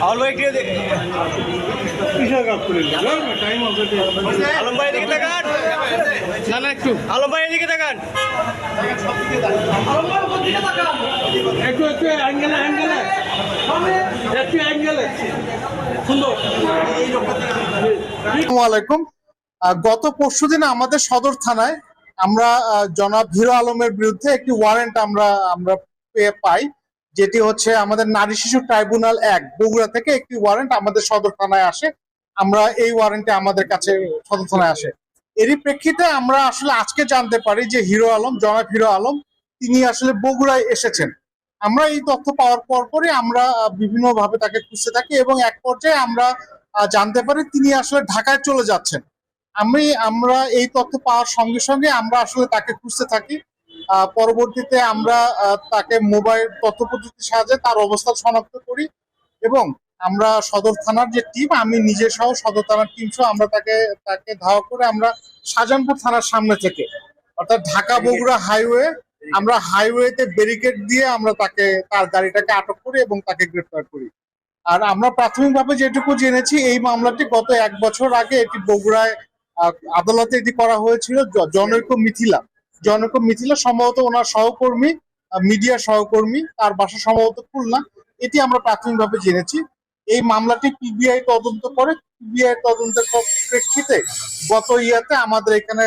আলম ভাই এদিকে তাকান, না না একটু আলম ভাই এদিকে তাকান, একটু একটু অ্যাঙ্গেলে অ্যাঙ্গেলে একটু অ্যাঙ্গেলে সুন্দর। আসসালামু আলাইকুম। গত পরশুদিন আমাদের সদর থানায় আমরা জনাব হিরো আলমের বিরুদ্ধে একটি ওয়ারেন্ট আমরা পাই, যেটি হচ্ছে আমাদের নারী শিশু ট্রাইব্যুনাল 1 বগুড়া থেকে একটি ওয়ারেন্ট আমাদের সদর থানায় আসে। আমরা এই ওয়ারেন্টে আমাদের কাছে সদর থানায় আসে। এরই প্রেক্ষিতে আমরা আসলে আজকে জানতে পারি যে হিরো আলম, জনাব হিরো আলম তিনি আসলে বগুড়ায় এসেছেন। আমরা এই তথ্য পাওয়ার পরপরই আমরা বিভিন্ন ভাবে তাকে খুঁজতে থাকি এবং এক পর্যায়ে আমরা জানতে পারি তিনি আসলে ঢাকায় চলে যাচ্ছেন। আমরা এই তথ্য পাওয়ার সঙ্গে সঙ্গে আমরা আসলে তাকে খুঁজতে থাকি। পরবর্তীতে আমরা তাকে মোবাইল তথ্য প্রযুক্তির সাহায্যে তার অবস্থান শনাক্ত করি এবং আমরা সদর থানার যে টিম, আমি নিজে সহ সদর থানার টিম সহ আমরা তাকে ধাওয়া করে আমরা শাহজাহানপুর থানার সামনে থেকে, অর্থাৎ ঢাকা বগুড়া হাইওয়ে, আমরা হাইওয়েতে ব্যারিকেড দিয়ে আমরা তার গাড়িটাকে আটক করি এবং তাকে গ্রেফতার করি। আর আমরা প্রাথমিকভাবে যেটুকু জেনেছি, এই মামলাটি গত 1 বছর আগে এটি বগুড়ায় আদালতে এটি করা হয়েছিল। জনৈক মিথিলা সম্ভবত ওনার সহকর্মী, মিডিয়া সহকর্মী, তার বাসা সম্ভবত খুলনা, এটি আমরা প্রাথমিকভাবে জেনেছি। এই মামলাটি পিবিআই তদন্ত করে, পিবিআই তদন্তের প্রেক্ষিতে গত ইয়াতে আমাদের এখানে